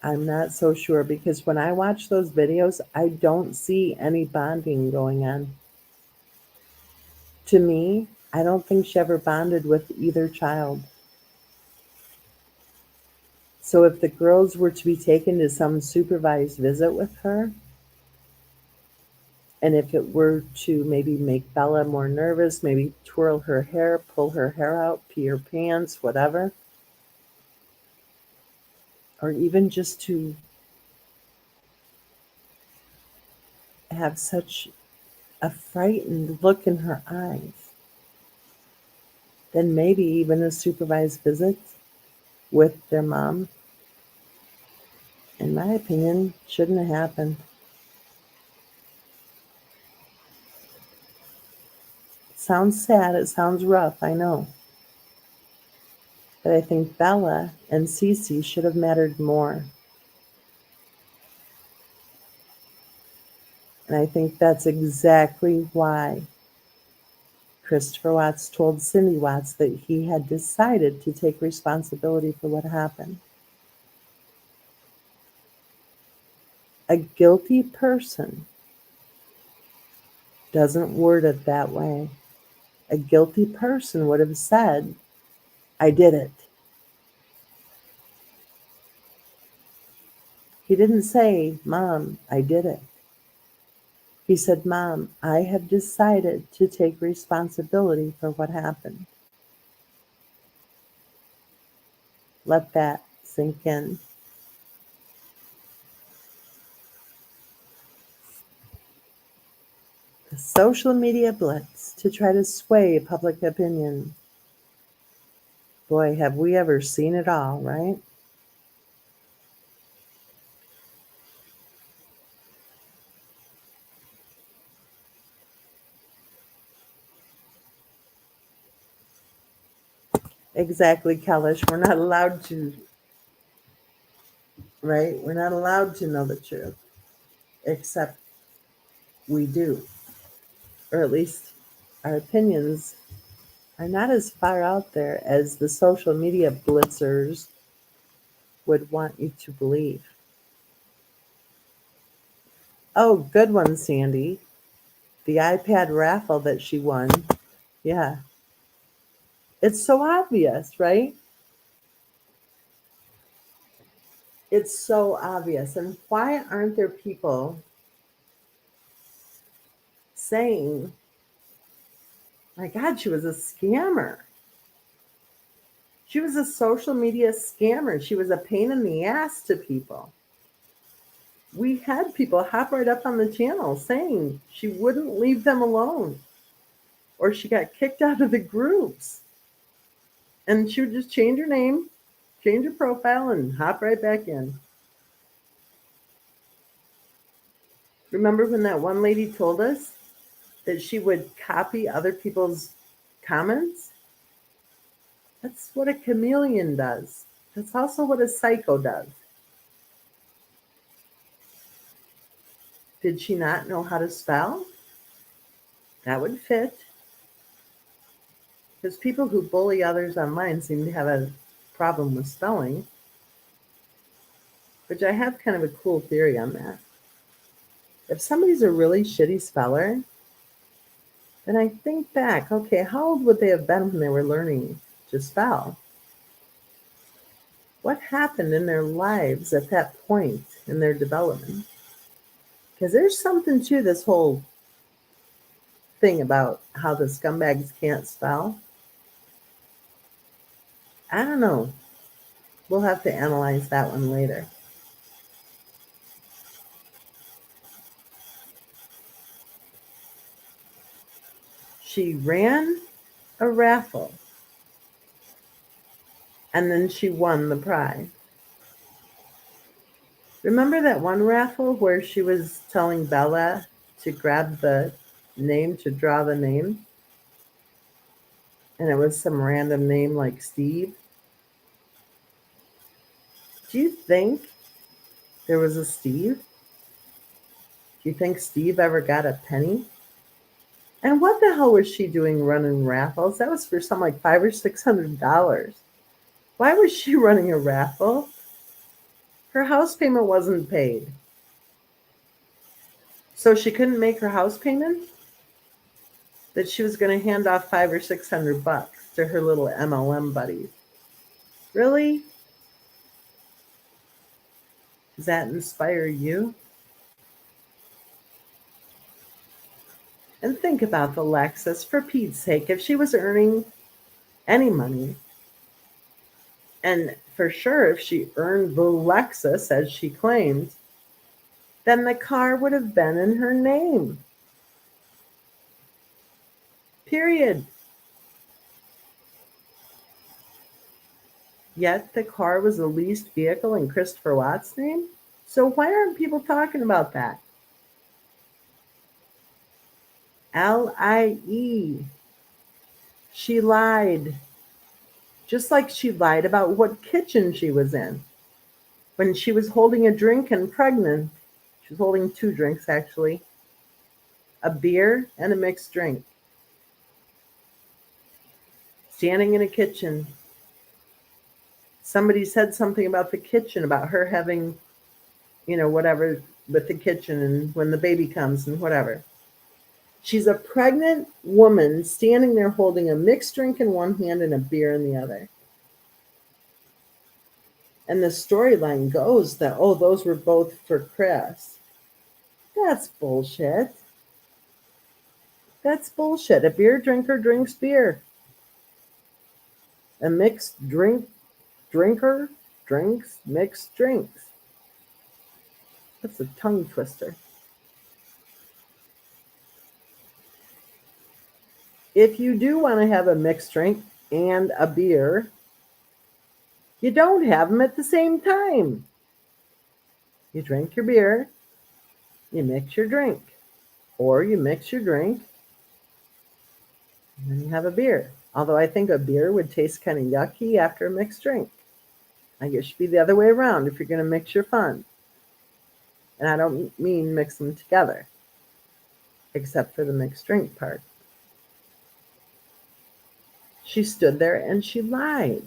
I'm not so sure because when I watch those videos, I don't see any bonding going on. To me, I don't think she ever bonded with either child. So if the girls were to be taken to some supervised visit with her, and if it were to maybe make Bella more nervous, maybe twirl her hair, pull her hair out, pee her pants, whatever, or even just to have such a frightened look in her eyes, then maybe even a supervised visit with their mom, in my opinion, shouldn't have happened. It sounds sad, it sounds rough, I know. But I think Bella and Cece should have mattered more. And I think that's exactly why Christopher Watts told Cindy Watts that he had decided to take responsibility for what happened. A guilty person doesn't word it that way. A guilty person would have said, I did it. He didn't say, Mom, I did it. He said, Mom, I have decided to take responsibility for what happened. Let that sink in. The social media blitz to try to sway public opinion. Boy, have we ever seen it all, right? Exactly, Kalish. We're not allowed to, right? We're not allowed to know the truth, except we do. Or at least our opinions are not as far out there as the social media blitzers would want you to believe. Oh, good one, Sandy. The iPad raffle that she won. Yeah. It's so obvious, right? It's so obvious. And why aren't there people saying, my God, she was a scammer? She was a social media scammer. She was a pain in the ass to people. We had people hop right up on the channel saying she wouldn't leave them alone, or she got kicked out of the groups. And she would just change her name, change her profile, and hop right back in. Remember when that one lady told us that she would copy other people's comments? That's what a chameleon does. That's also what a psycho does. Did she not know how to spell? That would fit. Because people who bully others online seem to have a problem with spelling, which I have kind of a cool theory on that. If somebody's a really shitty speller, then I think back, okay, how old would they have been when they were learning to spell? What happened in their lives at that point in their development? Because there's something to this whole thing about how the scumbags can't spell. I don't know. We'll have to analyze that one later. She ran a raffle and then she won the prize. Remember that one raffle where she was telling Bella to grab the name to draw the name? And it was some random name like Steve. Do you think there was a Steve? Do you think Steve ever got a penny? And what the hell was she doing running raffles? That was for some like $500 or $600. Why was she running a raffle? Her house payment wasn't paid. So she couldn't make her house payment? That she was going to hand off $500 or $600 to her little MLM buddies. Really? Does that inspire you? And think about the Lexus, for Pete's sake. If she was earning any money, and for sure if she earned the Lexus as she claimed, then the car would have been in her name. Period. Yet the car was the leased vehicle in Christopher Watt's name. So why aren't people talking about that? LIE. She lied. Just like she lied about what kitchen she was in. When she was holding a drink and pregnant, she was holding 2 drinks actually, a beer and a mixed drink. Standing in a kitchen. Somebody said something about the kitchen, about her having, whatever with the kitchen and when the baby comes and whatever. She's a pregnant woman standing there holding a mixed drink in one hand and a beer in the other. And the storyline goes that, oh, those were both for Chris. That's bullshit. That's bullshit. A beer drinker drinks beer. A mixed drinker drinks mixed drinks. That's a tongue twister. If you do want to have a mixed drink and a beer, you don't have them at the same time. You drink your beer, you mix your drink, or you mix your drink, and then you have a beer. Although I think a beer would taste kind of yucky after a mixed drink. I guess it should be the other way around if you're going to mix your fun. And I don't mean mix them together, except for the mixed drink part. She stood there and she lied.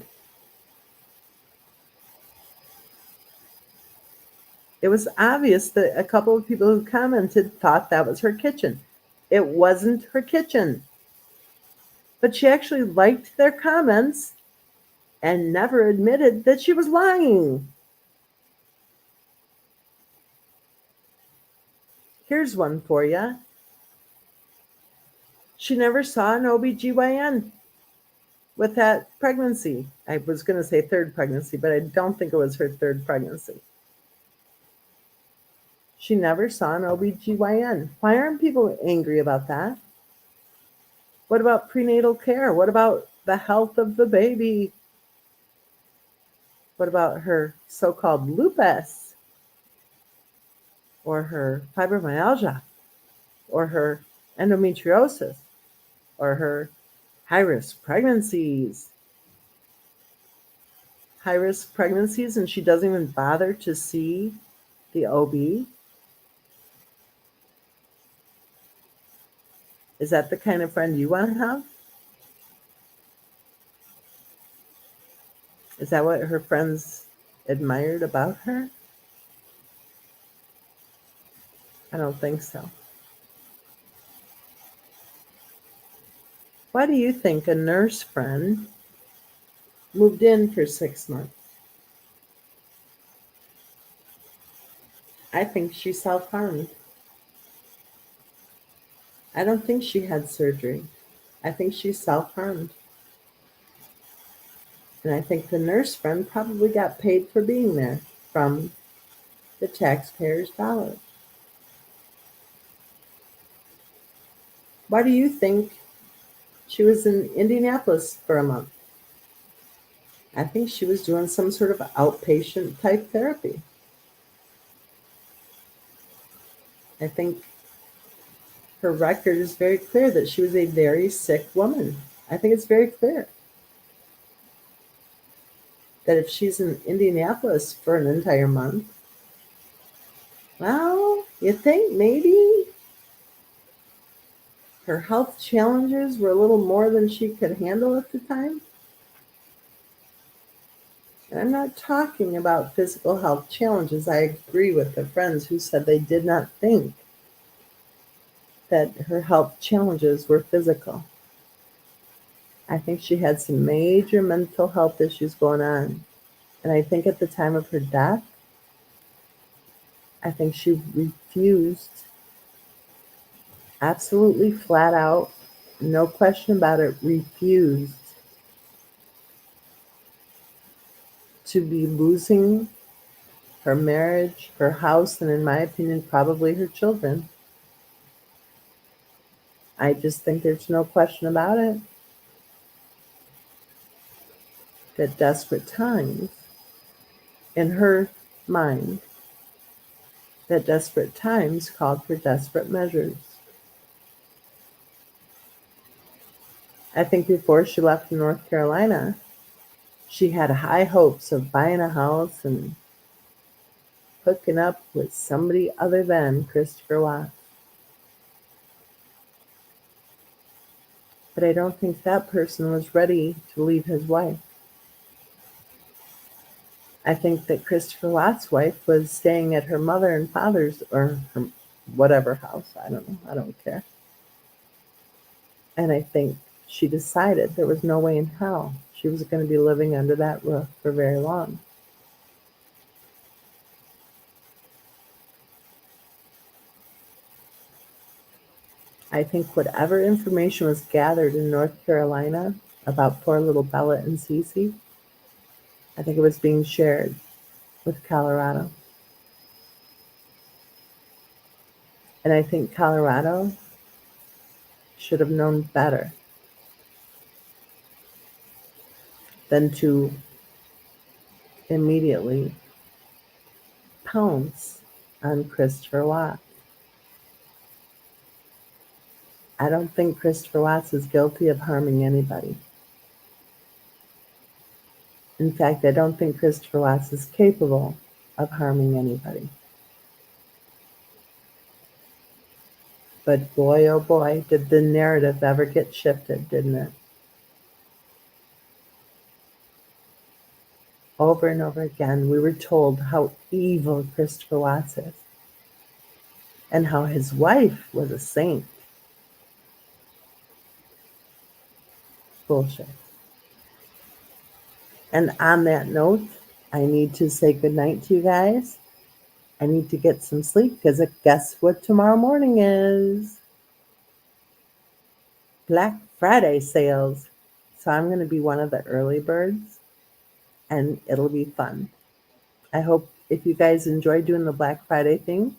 It was obvious that a couple of people who commented thought that was her kitchen. It wasn't her kitchen. But she actually liked their comments and never admitted that she was lying. Here's one for you. She never saw an OBGYN with that pregnancy. I was going to say third pregnancy, but I don't think it was her third pregnancy. She never saw an OBGYN. Why aren't people angry about that? What about prenatal care? What about the health of the baby? What about her so-called lupus? Or her fibromyalgia? Or her endometriosis? Or her high-risk pregnancies? High-risk pregnancies and she doesn't even bother to see the OB? Is that the kind of friend you want to have? Is that what her friends admired about her? I don't think so. Why do you think a nurse friend moved in for 6 months? I think she self-harmed. I don't think she had surgery. I think she self-harmed. And I think the nurse friend probably got paid for being there from the taxpayers' dollars. Why do you think she was in Indianapolis for a month? I think she was doing some sort of outpatient type therapy. I think her record is very clear that she was a very sick woman. I think it's very clear that if she's in Indianapolis for an entire month, well, you think maybe her health challenges were a little more than she could handle at the time? And I'm not talking about physical health challenges. I agree with the friends who said they did not think that her health challenges were physical. I think she had some major mental health issues going on. And I think at the time of her death, I think she refused, absolutely flat out, no question about it, refused to be losing her marriage, her house, and in my opinion, probably her children. I just think there's no question about it that desperate times, in her mind, that desperate times called for desperate measures. I think before she left North Carolina, she had high hopes of buying a house and hooking up with somebody other than Christopher Watts. But I don't think that person was ready to leave his wife. I think that Christopher Watts' wife was staying at her mother and father's, or her whatever house, I don't know, I don't care. And I think she decided there was no way in hell she was going to be living under that roof for very long. I think whatever information was gathered in North Carolina about poor little Bella and Cece, I think it was being shared with Colorado. And I think Colorado should have known better than to immediately pounce on Christopher Watts. I don't think Christopher Watts is guilty of harming anybody. In fact, I don't think Christopher Watts is capable of harming anybody. But boy, oh boy, did the narrative ever get shifted, didn't it? Over and over again, we were told how evil Christopher Watts is and how his wife was a saint. Bullshit. And on that note, I need to say goodnight to you guys. I need to get some sleep because guess what tomorrow morning is? Black Friday sales. So I'm going to be one of the early birds and it'll be fun. I hope if you guys enjoy doing the Black Friday thing,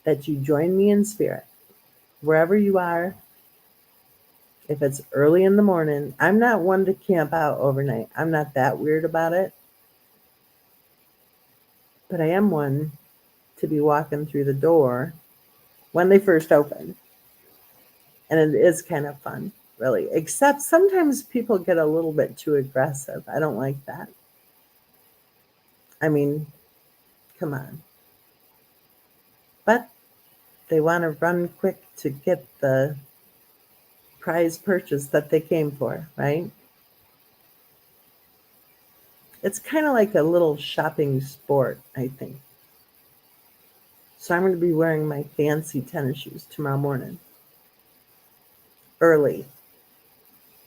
that you join me in spirit. Wherever you are, if it's early in the morning, I'm not one to camp out overnight. I'm not that weird about it. But I am one to be walking through the door when they first open. And it is kind of fun, really. Except sometimes people get a little bit too aggressive. I don't like that. I mean, come on. But they want to run quick to get the prize purchase that they came for, right? It's kind of like a little shopping sport, I think. So I'm going to be wearing my fancy tennis shoes tomorrow morning, early.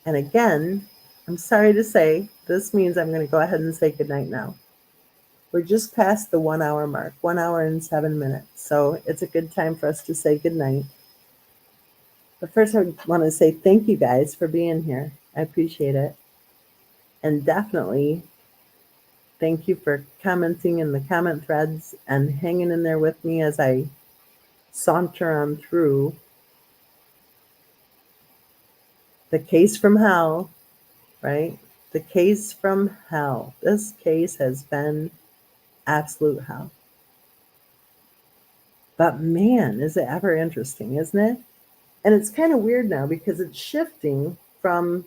And again, I'm sorry to say, this means I'm going to go ahead and say goodnight now. We're just past the 1 hour mark, 1 hour and 7 minutes. So it's a good time for us to say goodnight. But first, I want to say thank you guys for being here. I appreciate it. And definitely thank you for commenting in the comment threads and hanging in there with me as I saunter on through the case from hell, right? The case from hell. This case has been absolute hell. But man, is it ever interesting, isn't it? And it's kind of weird now because it's shifting from,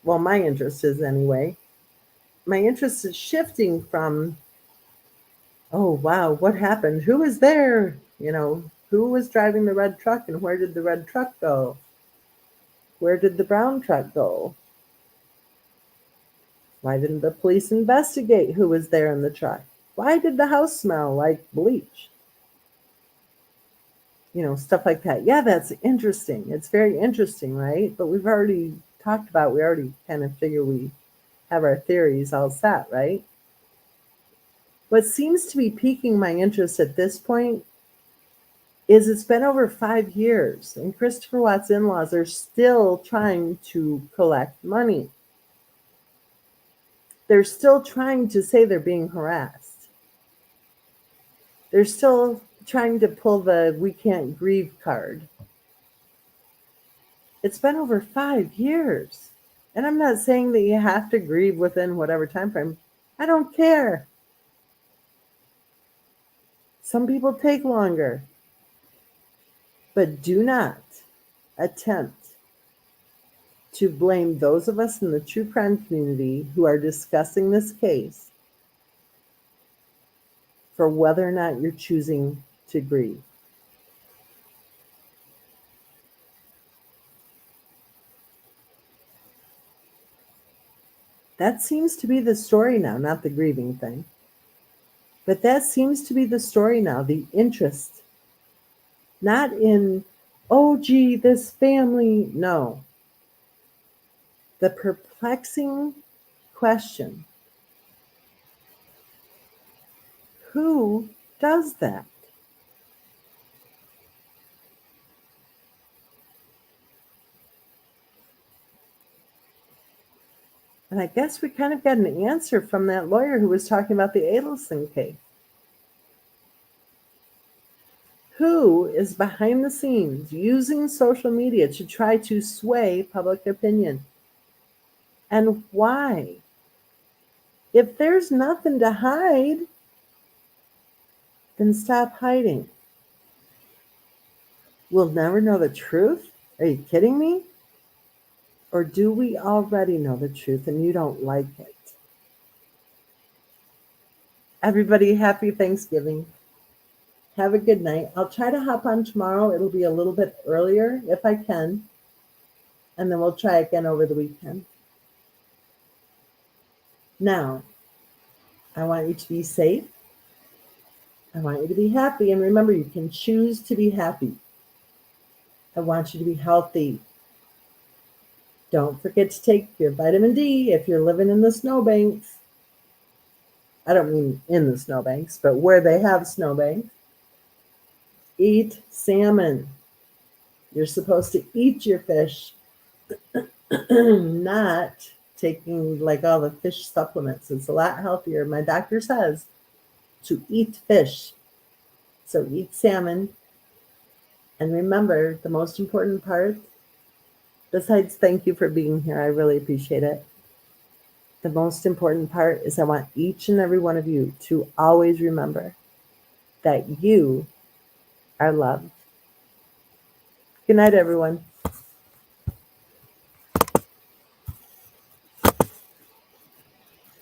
well, my interest is anyway. My interest is shifting from, oh, wow, what happened? Who was there? Who was driving the red truck and where did the red truck go? Where did the brown truck go? Why didn't the police investigate who was there in the truck? Why did the house smell like bleach? Stuff like that. Yeah, that's interesting. It's very interesting, right? But we've already talked about, we already kind of figure we have our theories all set, right? What seems to be piquing my interest at this point is it's been over 5 years and Christopher Watts' in-laws are still trying to collect money. They're still trying to say they're being harassed. They're still trying to pull the we can't grieve card. It's been over 5 years. And I'm not saying that you have to grieve within whatever time frame. I don't care. Some people take longer. But do not attempt to blame those of us in the true crime community who are discussing this case for whether or not you're choosing to grieve. That seems to be the story now, not the grieving thing. But that seems to be the story now, the interest. Not in, oh, gee, this family. No. The perplexing question, who does that? And I guess we kind of got an answer from that lawyer who was talking about the Adelson case. Who is behind the scenes using social media to try to sway public opinion? And why? If there's nothing to hide, then stop hiding. We'll never know the truth? Are you kidding me? Or do we already know the truth and you don't like it? Everybody, happy Thanksgiving. Have a good night. I'll try to hop on tomorrow. It'll be a little bit earlier if I can. And then we'll try again over the weekend. Now, I want you to be safe. I want you to be happy. And remember, you can choose to be happy. I want you to be healthy. Don't forget to take your vitamin D if you're living in the snowbanks. I don't mean in the snowbanks, but where they have snowbanks. Eat salmon. You're supposed to eat your fish, not taking like all the fish supplements. It's a lot healthier. My doctor says to eat fish. So eat salmon. And remember, the most important part, besides thank you for being here, I really appreciate it. The most important part is I want each and every one of you to always remember that you are loved. Good night, everyone.